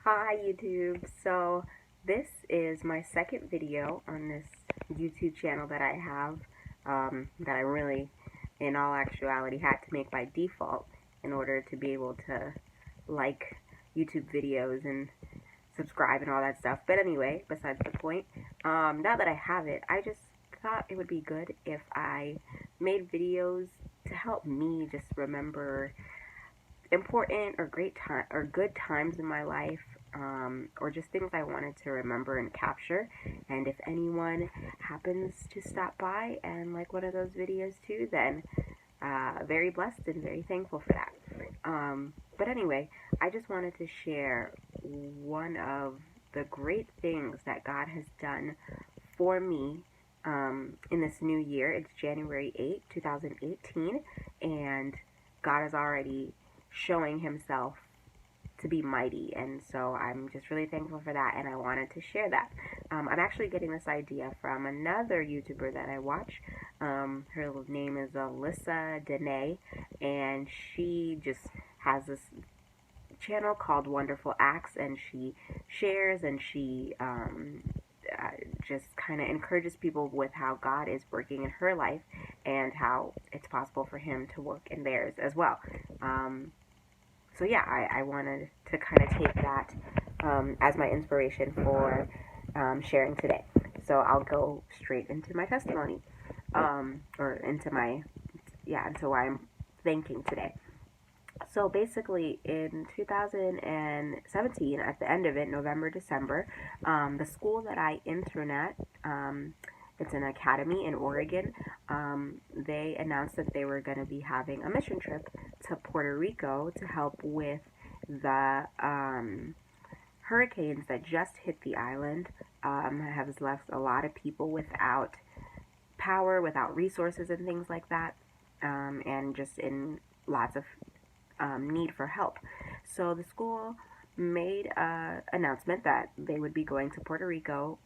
Hi YouTube. So this is my second video on this YouTube channel that I have that I really, in all actuality, had to make by default in order to be able to like YouTube videos and subscribe and all that stuff. But anyway, besides the point, now that I have it, I just thought it would be good if I made videos to help me just remember important or great time or good times in my life, or just things I wanted to remember and capture. And if anyone happens to stop by and like one of those videos too, then very blessed and very thankful for that. But anyway, I just wanted to share one of the great things that God has done for me in this new year. It's January 8th, 2018, and God has already showing himself to be mighty, and so I'm just really thankful for that, and I wanted to share that. I'm actually getting this idea from another YouTuber that I watch. Her name is Alyssa Dene, and she just has this channel called Wonderful Acts, and she shares and she just kind of encourages people with how God is working in her life and how it's possible for him to work in theirs as well. So yeah, I wanted to kind of take that as my inspiration for sharing today. So I'll go straight into my testimony, or into why I'm thanking today. So basically, in 2017, at the end of it, November, December, the school that I intern at, it's an academy in Oregon, they announced that they were going to be having a mission trip to Puerto Rico to help with the hurricanes that just hit the island. Has left a lot of people without power, without resources and things like that, and just in lots of need for help. So the school made an announcement that they would be going to Puerto Rico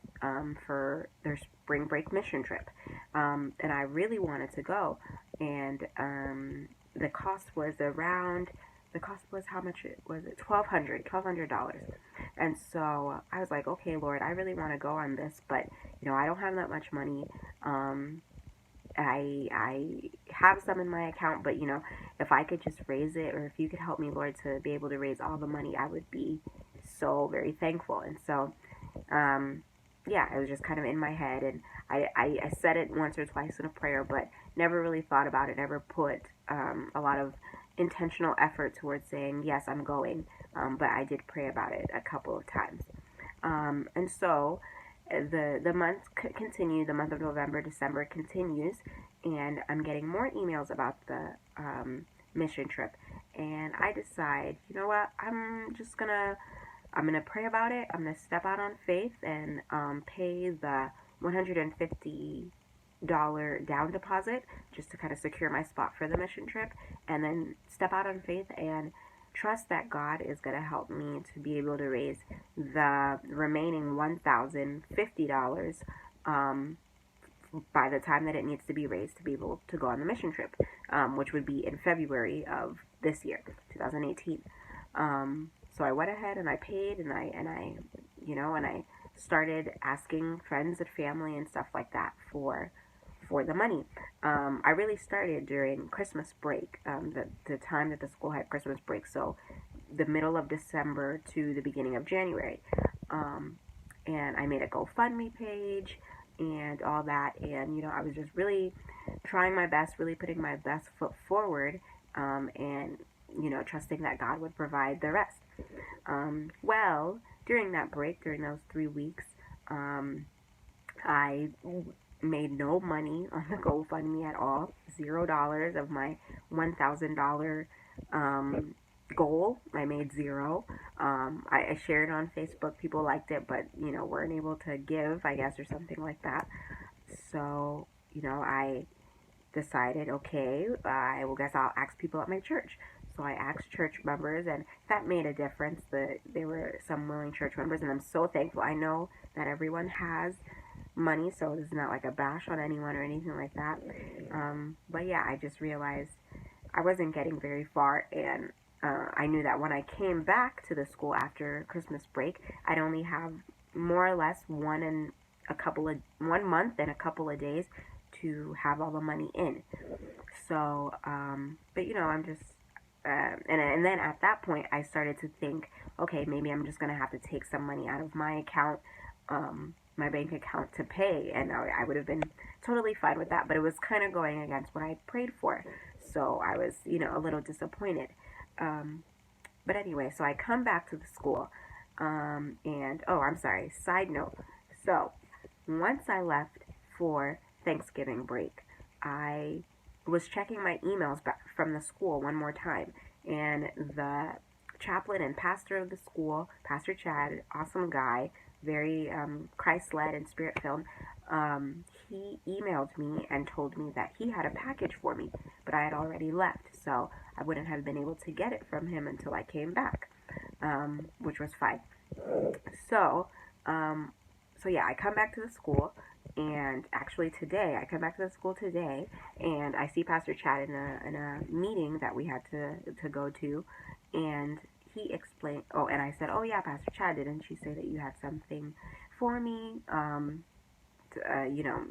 for their spring break mission trip. And I really wanted to go. And the cost was how much was it? $1,200. And so I was like, okay, Lord, I really want to go on this, but I don't have that much money. I have some in my account, but if I could just raise it, or if you could help me, Lord, to be able to raise all the money, I would be so very thankful. And so, yeah, it was just kind of in my head, and I said it once or twice in a prayer, but never really thought about it, never put a lot of intentional effort towards saying, yes, I'm going, but I did pray about it a couple of times. And so the months continue. The month of November, December continues, and I'm getting more emails about the mission trip. And I decide, you know what? I'm gonna pray about it. I'm gonna step out on faith and pay the $150 down deposit just to kind of secure my spot for the mission trip, and then step out on faith and trust that God is going to help me to be able to raise the remaining $1,050 by the time that it needs to be raised to be able to go on the mission trip, which would be in February of this year, 2018. So I went ahead and I paid, and I started asking friends and family and stuff like that for the money. I really started during Christmas break, the time that the school had Christmas break, so the middle of December to the beginning of January. And I made a GoFundMe page and all that, and I was just really trying my best, really putting my best foot forward, and trusting that God would provide the rest. Well, during that break, during those 3 weeks, I made no money on the GoFundMe at all. $0 of my $1,000 goal. I made zero. I shared it on Facebook. People liked it, but weren't able to give, I guess, or something like that. So I decided, okay, I will guess I'll ask people at my church. So I asked church members, and that made a difference. There were some willing church members, and I'm so thankful. I know that everyone has money, so it's not like a bash on anyone or anything like that. But yeah, I just realized I wasn't getting very far, and I knew that when I came back to the school after Christmas break, I'd only have more or less 1 month and a couple of days to have all the money in. So, but I'm just, and then at that point, I started to think, okay, maybe I'm just gonna have to take some money out of my account, my bank account to pay, and I would have been totally fine with that. But it was kind of going against what I prayed for, so I was, a little disappointed. But anyway, so I come back to the school, and oh, I'm sorry. Side note. So once I left for Thanksgiving break, I was checking my emails back from the school one more time, and the chaplain and pastor of the school, Pastor Chad, awesome guy, very Christ-led and Spirit-filled, he emailed me and told me that he had a package for me, but I had already left, so I wouldn't have been able to get it from him until I came back, which was fine. So, yeah, I come back to the school, and actually today, I come back to the school today, and I see Pastor Chad in a meeting that we had to go to, and he explained, oh, and I said, oh yeah, Pastor Chad, didn't you say that you had something for me,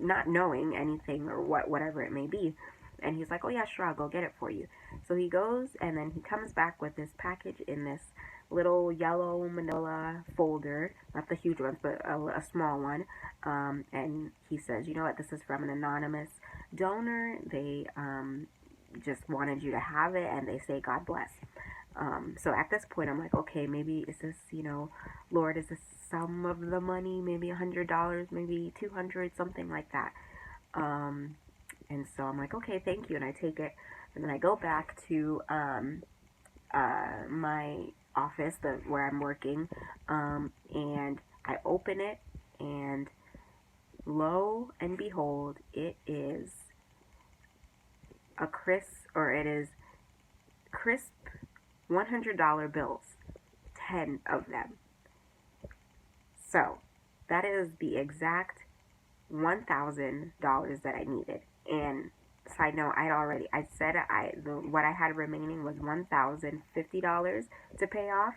not knowing anything or whatever it may be. And he's like, oh yeah, sure, I'll go get it for you. So he goes, and then he comes back with this package in this little yellow manila folder, not the huge ones, but a small one. And he says, you know what, this is from an anonymous donor. They just wanted you to have it, and they say God bless. So at this point, I'm like, okay, maybe is this, Lord, is this some of the money? Maybe $100, maybe $200, something like that. And so I'm like, okay, thank you, and I take it, and then I go back to my office, where I'm working, and I open it, and lo and behold, it is crisp $100 bills, 10 of them. So that is the exact $1,000 that I needed. And side note, I said what I had remaining was $1,050 to pay off.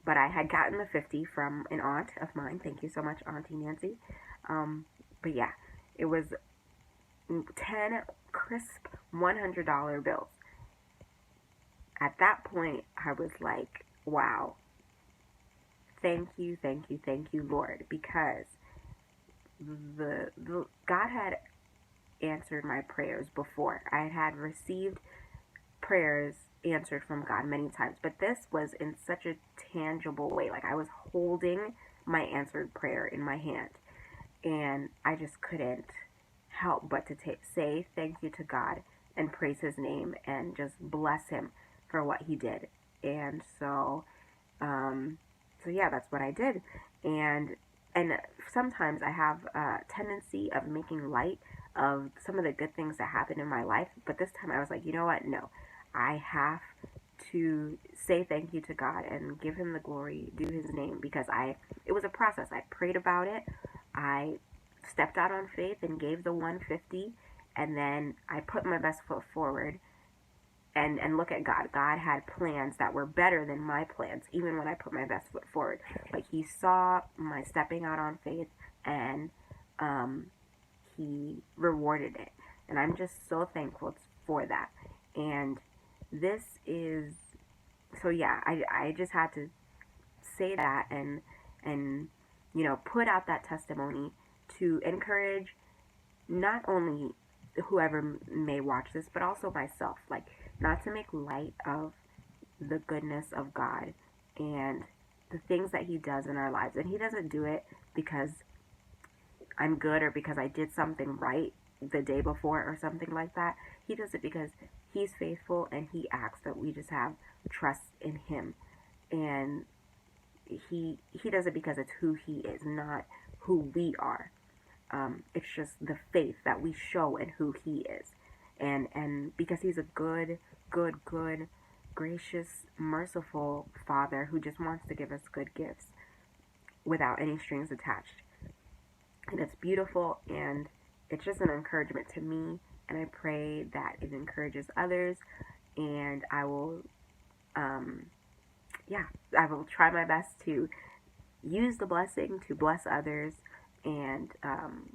But I had gotten the 50 from an aunt of mine. Thank you so much, Auntie Nancy. But yeah, it was 10 crisp $100 bills. At that point, I was like, wow. Thank you, Lord, because the God had answered my prayers before. I had received prayers answered from God many times, but this was in such a tangible way. Like, I was holding my answered prayer in my hand, and I just couldn't help but to say thank you to God and praise his name and just bless him for what he did. And so yeah, that's what I did. And sometimes I have a tendency of making light of some of the good things that happened in my life, but this time I was like, you know what, no, I have to say thank you to God and give him the glory, do his name, because it was a process. I prayed about it, I stepped out on faith and gave the 150, and then I put my best foot forward. And look at God. God had plans that were better than my plans, even when I put my best foot forward. But he saw my stepping out on faith, and he rewarded it. And I'm just so thankful for that. And this is, so yeah, I just had to say that and put out that testimony to encourage not only whoever may watch this, but also myself. Like, not to make light of the goodness of God and the things that he does in our lives. And he doesn't do it because I'm good or because I did something right the day before or something like that. He does it because he's faithful, and he asks that we just have trust in him. And he does it because it's who he is, not who we are. It's just the faith that we show in who he is. And because he's a good, gracious, merciful Father who just wants to give us good gifts without any strings attached. And it's beautiful, and it's just an encouragement to me, and I pray that it encourages others, and I will yeah, I will try my best to use the blessing to bless others and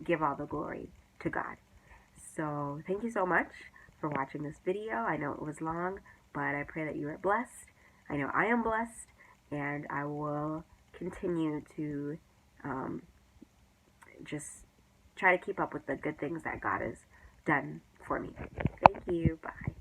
give all the glory to God. So thank you so much for watching this video. I know it was long, but I pray that you are blessed. I know I am blessed, and I will continue to just try to keep up with the good things that God has done for me. Thank you. Bye.